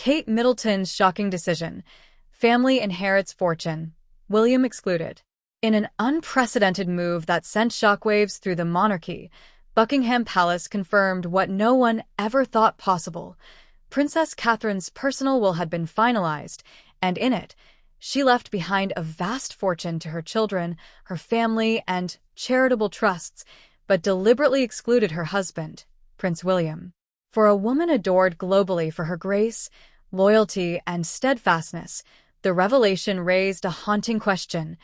Kate Middleton's shocking decision. Family inherits fortune. William excluded. In an unprecedented move that sent shockwaves through the monarchy, Buckingham Palace confirmed what no one ever thought possible. Princess Catherine's personal will had been finalized, and in it, she left behind a vast fortune to her children, her family, and charitable trusts, but deliberately excluded her husband, Prince William. For a woman adored globally for her grace, loyalty, and steadfastness, the revelation raised a haunting question.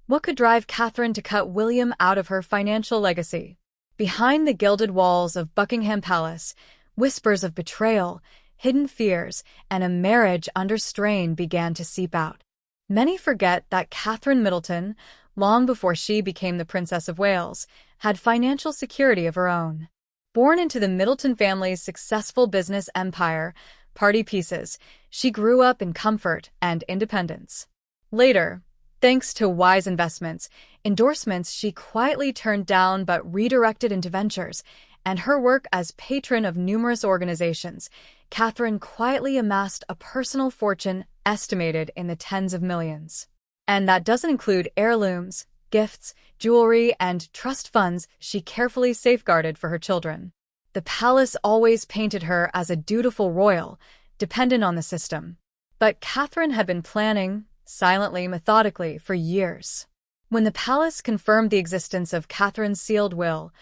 What could drive Catherine to cut William out of her financial legacy? Behind the gilded walls of Buckingham Palace, whispers of betrayal, hidden fears, and a marriage under strain began to seep out. Many forget that Catherine Middleton, long before she became the Princess of Wales, had financial security of her own. Born into the Middleton family's successful business empire, party pieces, she grew up in comfort and independence. Later, thanks to wise investments, endorsements she quietly turned down but redirected into ventures, and her work as patron of numerous organizations, Catherine quietly amassed a personal fortune estimated in the tens of millions. And that doesn't include heirlooms, gifts, jewelry, and trust funds she carefully safeguarded for her children. The palace always painted her as a dutiful royal, dependent on the system. But Catherine had been planning, silently, methodically, for years. When the palace confirmed the existence of Catherine's sealed will,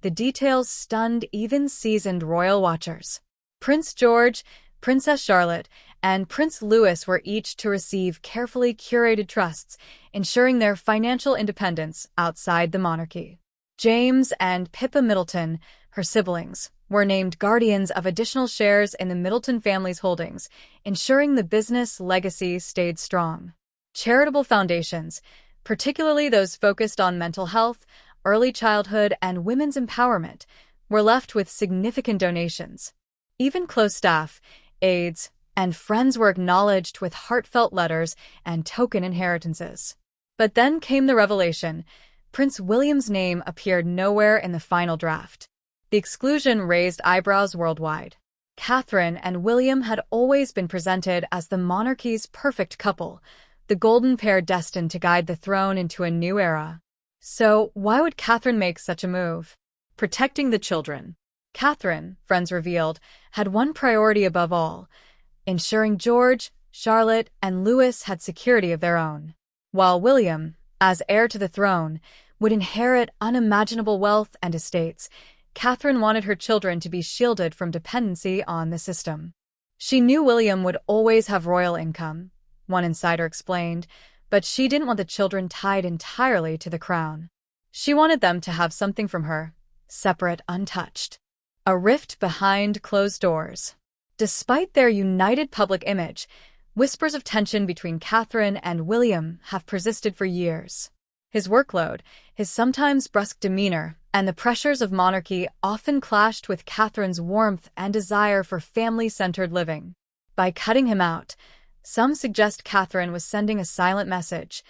the details stunned even seasoned royal watchers. Prince George, Princess Charlotte, and Prince Louis were each to receive carefully curated trusts, ensuring their financial independence outside the monarchy. James and Pippa Middleton, her siblings, were named guardians of additional shares in the Middleton family's holdings, ensuring the business legacy stayed strong. Charitable foundations, particularly those focused on mental health, early childhood, and women's empowerment, were left with significant donations. Even close staff, aides, and friends were acknowledged with heartfelt letters and token inheritances. But then came the revelation. Prince William's name appeared nowhere in the final draft. The exclusion raised eyebrows worldwide. Catherine and William had always been presented as the monarchy's perfect couple, the golden pair destined to guide the throne into a new era. So, why would Catherine make such a move? Protecting the children. Catherine, friends revealed, had one priority above all: ensuring George, Charlotte, and Louis had security of their own. While William, as heir to the throne, would inherit unimaginable wealth and estates, Catherine wanted her children to be shielded from dependency on the system. She knew William would always have royal income, one insider explained, but she didn't want the children tied entirely to the crown. She wanted them to have something from her, separate, untouched. A rift behind closed doors. Despite their united public image, whispers of tension between Catherine and William have persisted for years. His workload, his sometimes brusque demeanor, and the pressures of monarchy often clashed with Catherine's warmth and desire for family-centered living. By cutting him out, some suggest Catherine was sending a silent message: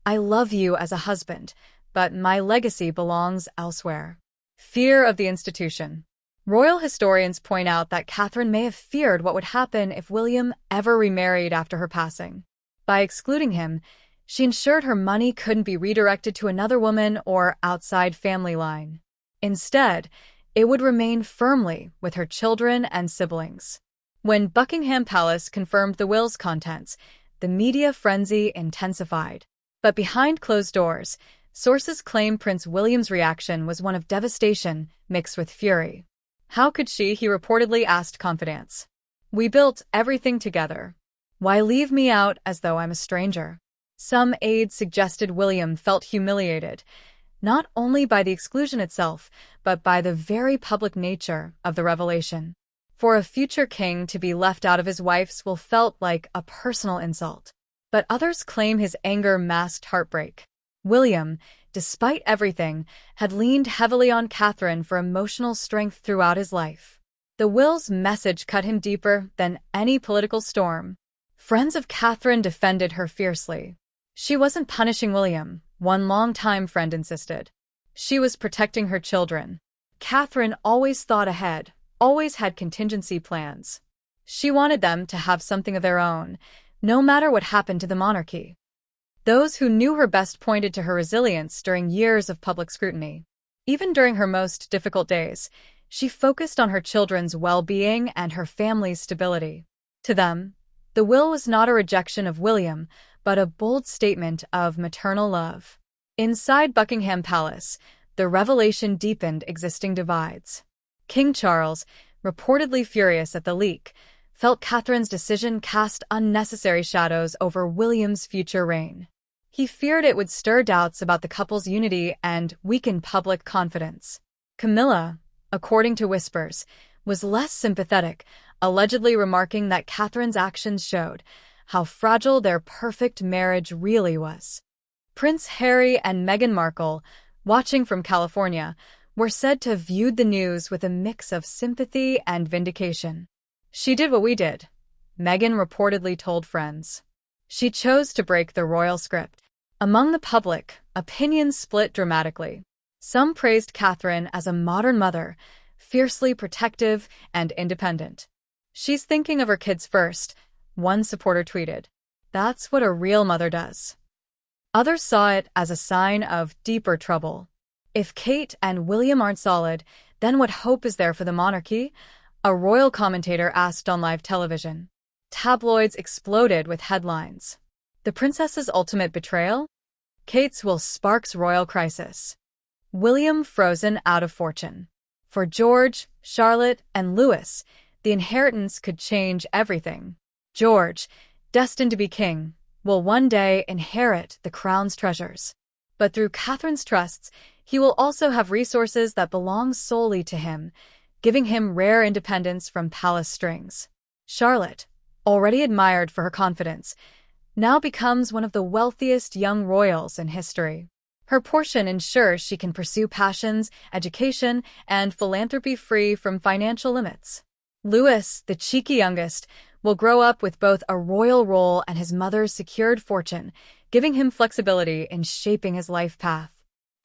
I love you as a husband, but my legacy belongs elsewhere. Fear of the institution. Royal historians point out that Catherine may have feared what would happen if William ever remarried after her passing. By excluding him, she ensured her money couldn't be redirected to another woman or outside family line. Instead, it would remain firmly with her children and siblings. When Buckingham Palace confirmed the will's contents, the media frenzy intensified. But behind closed doors, sources claim Prince William's reaction was one of devastation mixed with fury. How could she, he reportedly asked confidants. We built everything together. Why leave me out as though I'm a stranger? Some aides suggested William felt humiliated, not only by the exclusion itself, but by the very public nature of the revelation. For a future king to be left out of his wife's will felt like a personal insult. But others claim his anger masked heartbreak. William, despite everything, had leaned heavily on Catherine for emotional strength throughout his life. The will's message cut him deeper than any political storm. Friends of Catherine defended her fiercely. She wasn't punishing William, one longtime friend insisted. She was protecting her children. Catherine always thought ahead, always had contingency plans. She wanted them to have something of their own, no matter what happened to the monarchy. Those who knew her best pointed to her resilience during years of public scrutiny. Even during her most difficult days, she focused on her children's well-being and her family's stability. To them, the will was not a rejection of William, but a bold statement of maternal love. Inside Buckingham Palace, the revelation deepened existing divides. King Charles, reportedly furious at the leak, felt Catherine's decision cast unnecessary shadows over William's future reign. He feared it would stir doubts about the couple's unity and weaken public confidence. Camilla, according to whispers, was less sympathetic, allegedly remarking that Catherine's actions showed how fragile their perfect marriage really was. Prince Harry and Meghan Markle, watching from California, were said to have viewed the news with a mix of sympathy and vindication. "She did what we did," Meghan reportedly told friends. "She chose to break the royal script." Among the public, opinions split dramatically. Some praised Catherine as a modern mother, fiercely protective and independent. "She's thinking of her kids first," one supporter tweeted. "That's what a real mother does." Others saw it as a sign of deeper trouble. "If Kate and William aren't solid, then what hope is there for the monarchy?" a royal commentator asked on live television. Tabloids exploded with headlines. "The princess's ultimate betrayal? Kate's will sparks royal crisis. William frozen out of fortune." For George, Charlotte, and Louis, the inheritance could change everything. George, destined to be king, will one day inherit the crown's treasures. But through Catherine's trusts, he will also have resources that belong solely to him, giving him rare independence from palace strings. Charlotte, already admired for her confidence, now becomes one of the wealthiest young royals in history. Her portion ensures she can pursue passions, education, and philanthropy free from financial limits. Louis, the cheeky youngest, will grow up with both a royal role and his mother's secured fortune, giving him flexibility in shaping his life path.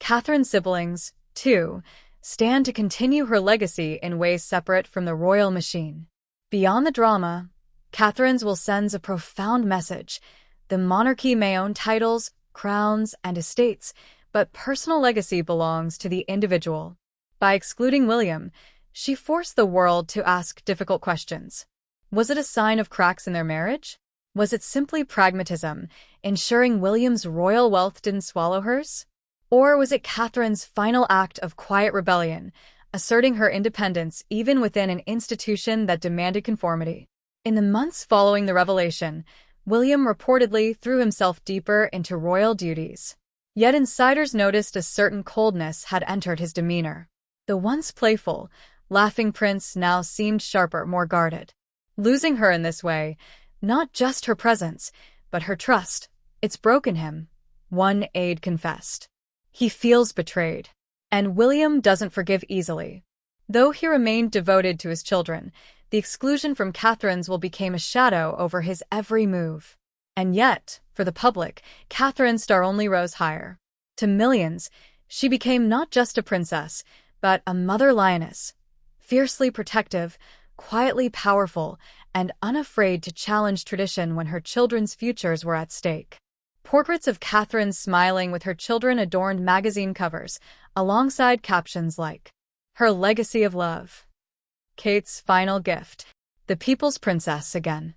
Catherine's siblings, too, stand to continue her legacy in ways separate from the royal machine. Beyond the drama, Catherine's will send a profound message. The monarchy may own titles, crowns, and estates, but personal legacy belongs to the individual. By excluding William, she forced the world to ask difficult questions. Was it a sign of cracks in their marriage? Was it simply pragmatism, ensuring William's royal wealth didn't swallow hers? Or was it Catherine's final act of quiet rebellion, asserting her independence even within an institution that demanded conformity? In the months following the revelation, William reportedly threw himself deeper into royal duties. Yet insiders noticed a certain coldness had entered his demeanor. The once playful, laughing prince now seemed sharper, more guarded. Losing her in this way, not just her presence, but her trust, it's broken him, one aide confessed. He feels betrayed. And William doesn't forgive easily. Though he remained devoted to his children, the exclusion from Catherine's will became a shadow over his every move. And yet, for the public, Catherine's star only rose higher. To millions, she became not just a princess, but a mother lioness, fiercely protective, quietly powerful, and unafraid to challenge tradition when her children's futures were at stake. Portraits of Catherine smiling with her children adorned magazine covers, alongside captions like, "Her legacy of love. Kate's final gift. The people's princess again."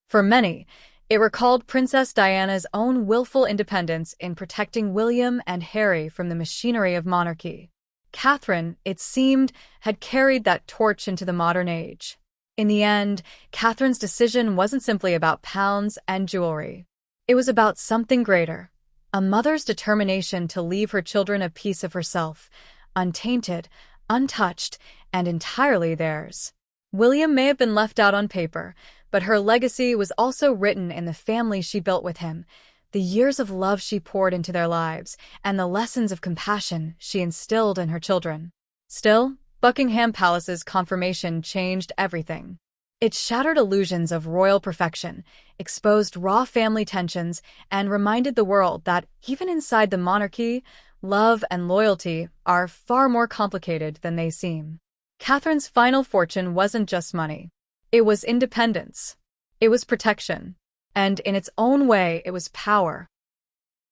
For many, it recalled Princess Diana's own willful independence in protecting William and Harry from the machinery of monarchy. Catherine, it seemed, had carried that torch into the modern age. In the end, Catherine's decision wasn't simply about pounds and jewelry. It was about something greater, a mother's determination to leave her children a piece of herself, untainted, untouched, and entirely theirs. William may have been left out on paper, but her legacy was also written in the family she built with him, the years of love she poured into their lives, and the lessons of compassion she instilled in her children. Still, Buckingham Palace's confirmation changed everything. It shattered illusions of royal perfection, exposed raw family tensions, and reminded the world that, even inside the monarchy, love and loyalty are far more complicated than they seem. Catherine's final fortune wasn't just money. It was independence. It was protection. And in its own way, it was power.